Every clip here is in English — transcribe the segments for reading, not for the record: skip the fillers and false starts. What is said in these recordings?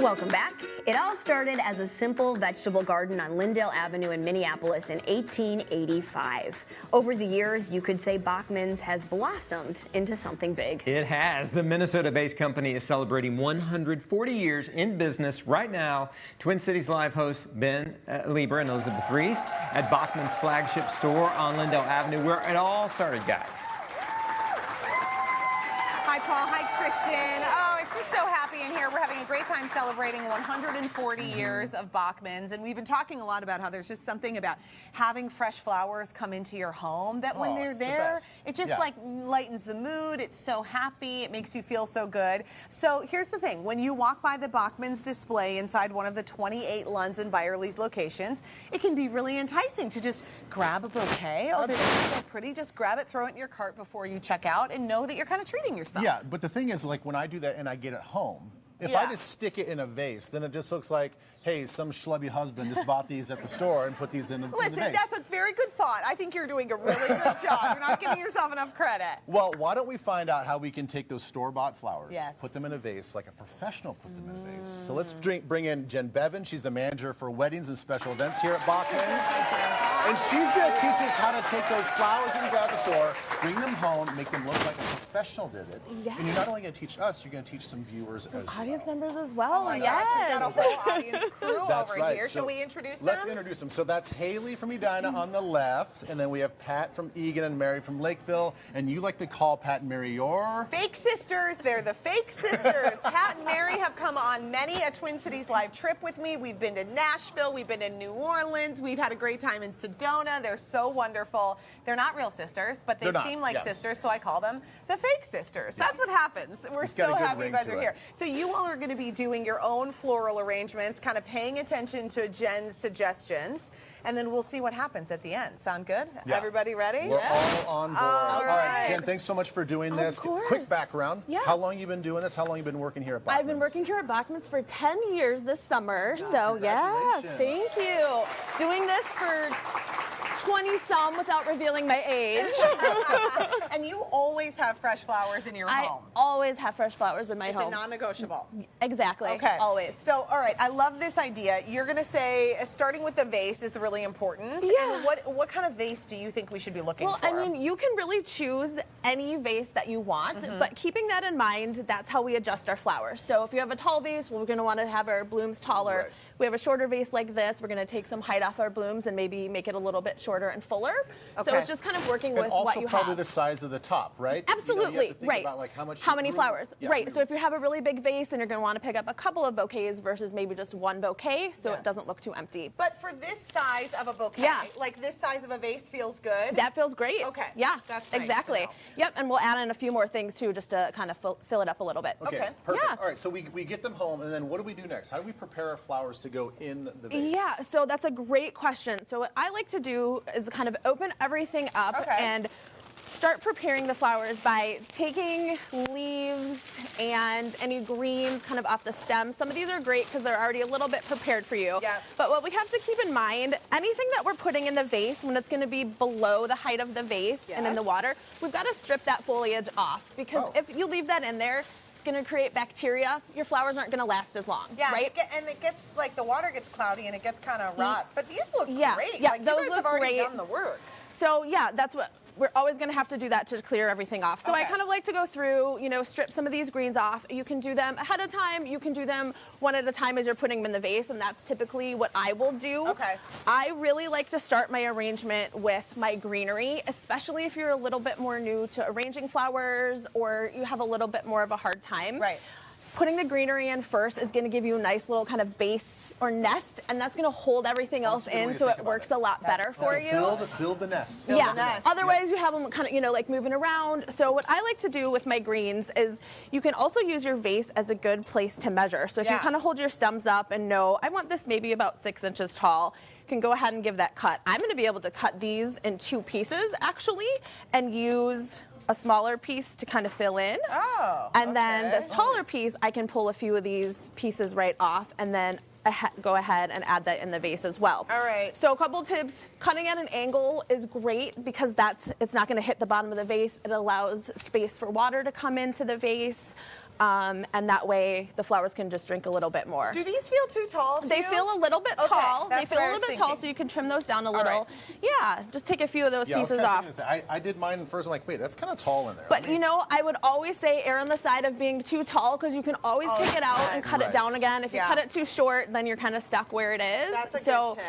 Welcome back. It all started as a simple vegetable garden on Lyndale Avenue in Minneapolis in 1885. Over the years, you could say Bachman's has blossomed into something big. It has. The Minnesota-based company is celebrating 140 years in business right now. Twin Cities Live hosts Ben Lieber and Elizabeth Reese at Bachman's flagship store on Lyndale Avenue, where it all started, guys. Hi, Paul. Hi, Kristen. Oh, it's just so happy in here. We're having a great time celebrating 140 years of Bachman's, and we've been talking a lot about how there's just something about having fresh flowers come into your home that when they're there, it just like lightens the mood. It's so happy. It makes you feel so good. So here's the thing. When you walk by the Bachman's display inside one of the 28 Lunds and Byerly's locations, it can be really enticing to just grab a bouquet. Oh, this is so pretty. Just grab it, throw it in your cart before you check out, and know that you're kind of treating yourself. Yeah, but the thing is, like, when I do that and I get it home, if I just stick it in a vase, then it just looks like, hey, some schlubby husband just bought these at the store and put these in the vase. Listen, that's a very good thought. I think you're doing a really good job. You're not giving yourself enough credit. Well, why don't we find out how we can take those store-bought flowers, put them in a vase like a professional put them in a vase. So let's bring in Jen Bevan. She's the manager for weddings and special events here at Bachman's. And she's going to teach us how to take those flowers that you got at the store, bring them home, make them look like a professional did it. Yes. And you're not only going to teach us, you're going to teach some viewers as well. Audience members as well. Oh my gosh, we've got a whole audience crew over here. So shall we introduce them? Let's introduce them. So that's Haley from Edina on the left, and then we have Pat from Eagan and Mary from Lakeville. And you like to call Pat and Mary your fake sisters. They're the fake sisters. Pat and Mary have come on many a Twin Cities Live trip with me. We've been to Nashville. We've been to New Orleans. We've had a great time in Sedona. They're so wonderful. They're not real sisters, but they seem like sisters, so I call them the fake sisters. That's what happens. We're so happy you guys are here. So you all are going to be doing your own floral arrangements, kind of paying attention to Jen's suggestions, and then we'll see what happens at the end. Sound good? Yeah. Everybody ready? We're all on board. All right. Jen, thanks so much for doing this. Of course. Quick background. Yeah. How long you been doing this? How long you been working here at Bachman's? I've been working here at Bachman's for 10 years this summer. So yeah, Congratulations. thank you. Doing this for 20-some without revealing my age. And you always have fresh flowers in your home. I always have fresh flowers in my home. It's a non-negotiable. Exactly. Okay. Always. So, all right, I love this idea. You're going to say starting with the vase is really important. Yeah. And what kind of vase do you think we should be looking for? Well, I mean, you can really choose any vase that you want, but keeping that in mind, that's how we adjust our flowers. So if you have a tall vase, well, we're going to want to have our blooms taller. Right. We have a shorter vase like this, we're going to take some height off our blooms and maybe make it a little bit shorter and fuller. Okay. So it's just kind of working with what you have. And also probably the size of the top, right? Absolutely, you have to think right. about, like, how many flowers, Yeah, right. So if you have a really big vase, then you're going to want to pick up a couple of bouquets versus maybe just one bouquet, so it doesn't look too empty. But for this size of a bouquet, like this size of a vase feels good? That feels great. Okay. Yeah, that's nice exactly. to know. Yep, and we'll add in a few more things too, just to kind of fill it up a little bit. Okay, perfect. Yeah. All right, so we get them home, and then what do we do next? How do we prepare our flowers to go in the vase? Yeah, so that's a great question. So what I like to do is kind of open everything up and start preparing the flowers by taking leaves and any greens kind of off the stem. Some of these are great because they're already a little bit prepared for you. Yeah. But what we have to keep in mind, anything that we're putting in the vase, when it's going to be below the height of the vase and in the water, we've got to strip that foliage off, because if you leave that in there, it's going to create bacteria. Your flowers aren't going to last as long, right? And it gets, like, the water gets cloudy and it gets kind of rot. But these look great. Yeah, like, those you guys look have already great. done the work. So yeah, that's what we're always going to have to do, that to clear everything off. So I kind of like to go through, you know, strip some of these greens off. You can do them ahead of time. You can do them one at a time as you're putting them in the vase, and that's typically what I will do. I really like to start my arrangement with my greenery, especially if you're a little bit more new to arranging flowers or you have a little bit more of a hard time. Putting the greenery in first is going to give you a nice little kind of base or nest, and that's going to hold everything else in, so it works a lot better for you. Build the nest. Build the nest. Otherwise, you have them kind of, you know, like moving around. So what I like to do with my greens is you can also use your vase as a good place to measure. So if you kind of hold your stems up and know, I want this maybe about 6 inches tall, you can go ahead and give that cut. I'm going to be able to cut these in 2 pieces, actually, and use a smaller piece to kind of fill in. And then this taller piece, I can pull a few of these pieces right off and then go ahead and add that in the vase as well. So a couple tips. Cutting at an angle is great because it's not going to hit the bottom of the vase. It allows space for water to come into the vase. and that way the flowers can just drink a little bit more. Do these feel too tall to They you? feel a little bit tall. They That's feel what I a was little bit tall, thinking. so you can trim those down a little. right. Yeah, just take a few of those Yeah, I was pieces kinda off. thinking this. I did mine first. I'm like, wait, that's kind of tall in there. But you know, I would always say err on the side of being too tall because you can always take it out and cut it down again. If you cut it too short, then you're kind of stuck where it is. That's a good so tip.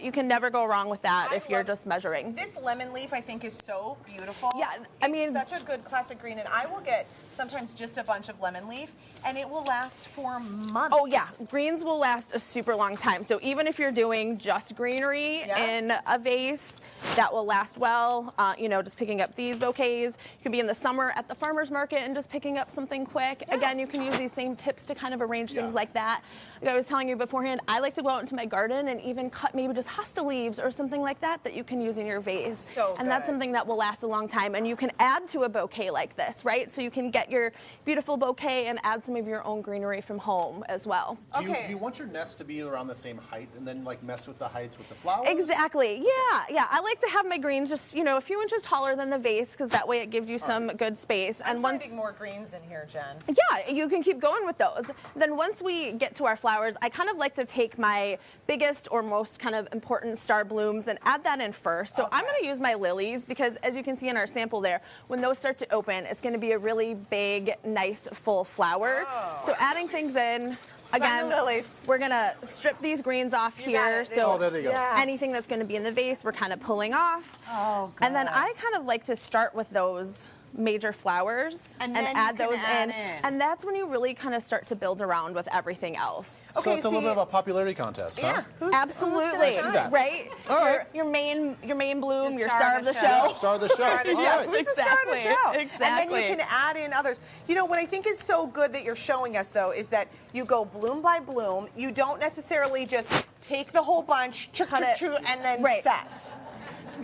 you can never go wrong with that I if you're love- just measuring. This lemon leaf, I think, is so beautiful. Yeah, I It's mean- such a good classic green, and I will get sometimes just a bunch of lemon leaf, and it will last for months. Oh yeah, greens will last a super long time. So even if you're doing just greenery in a vase, that will last well. You know, just picking up these bouquets. You could be in the summer at the farmer's market and just picking up something quick. Again, you can use these same tips to kind of arrange things like that. Like I was telling you beforehand, I like to go out into my garden and even cut maybe just hosta leaves or something like that that you can use in your vase. So and that's good. something that will last a long time. And you can add to a bouquet like this, right? So you can get your beautiful bouquet and add some of your own greenery from home as well. Do you want your nest to be around the same height and then like mess with the heights with the flowers? Exactly. Yeah. I like to have my greens just, you know, a few inches taller than the vase because that way it gives you some good space. I'm finding more greens in here, Jen. Yeah, you can keep going with those. Then once we get to our flowers, I kind of like to take my biggest or most kind of important star blooms and add that in first. So I'm going to use my lilies because as you can see in our sample there, when those start to open, it's going to be a really big, nice, full flower. So adding things in, again, we're going to strip these greens off here. So there they go. anything that's going to be in the vase, we're kind of pulling off. Oh, and then I kind of like to start with those major flowers and add those in. And that's when you really kind of start to build around with everything else. So it's a little bit of a popularity contest, huh? Absolutely. see that. Right? All right. Your main bloom, your star of the show. Star of the show. All right. This is the star of the show. Exactly. And then you can add in others. You know, what I think is so good that you're showing us, though, is that you go bloom by bloom. You don't necessarily just take the whole bunch, and then set.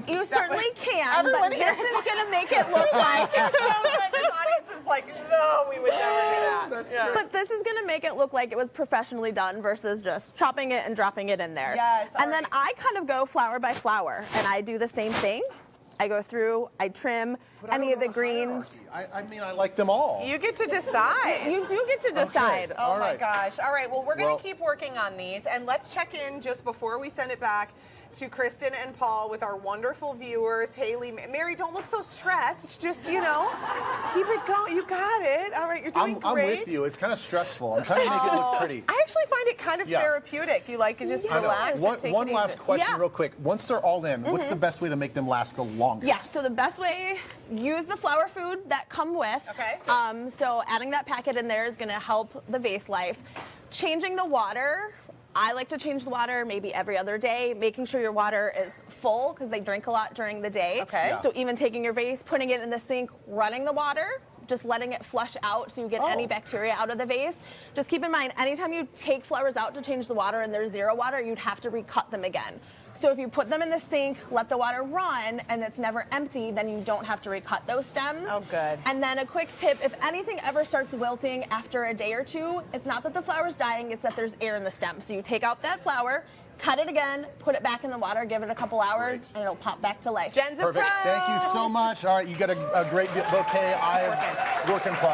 You certainly can, but this is going to make it look like... The audience is like, no, we would never do that. But this is going to make it look like it was professionally done versus just chopping it and dropping it in there. Yes. And then I kind of go flower by flower, and I do the same thing. I go through, I trim any of the greens. I mean, I like them all. You get to decide. You do get to decide. Okay. Oh my gosh. All right, well, we're going to keep working on these, and let's check in just before we send it back to Kristen and Paul with our wonderful viewers. Haley, Mary, don't look so stressed. Just, you know, keep it going. You got it. All right, you're doing great. I'm with you. It's kind of stressful. I'm trying to make it look pretty. I actually find it kind of therapeutic. You like to just relax. One last question real quick. Once they're all in, what's the best way to make them last the longest? Yeah, so the best way, use the flower food that come with. Okay. So adding that packet in there is going to help the vase life. Changing the water. I like to change the water maybe every other day, making sure your water is full because they drink a lot during the day. Okay. So even taking your vase, putting it in the sink, running the water, just letting it flush out so you get any bacteria out of the vase. Just keep in mind, anytime you take flowers out to change the water and there's zero water, you'd have to recut them again. So if you put them in the sink, let the water run, and it's never empty, then you don't have to recut those stems. Oh, good. And then a quick tip, if anything ever starts wilting after a day or two, it's not that the flower's dying, it's that there's air in the stem. So you take out that flower, cut it again, put it back in the water, give it a couple hours, and it'll pop back to life. Jen's a Perfect. pro. Thank you so much. All right, you got a great bouquet. I am working clock.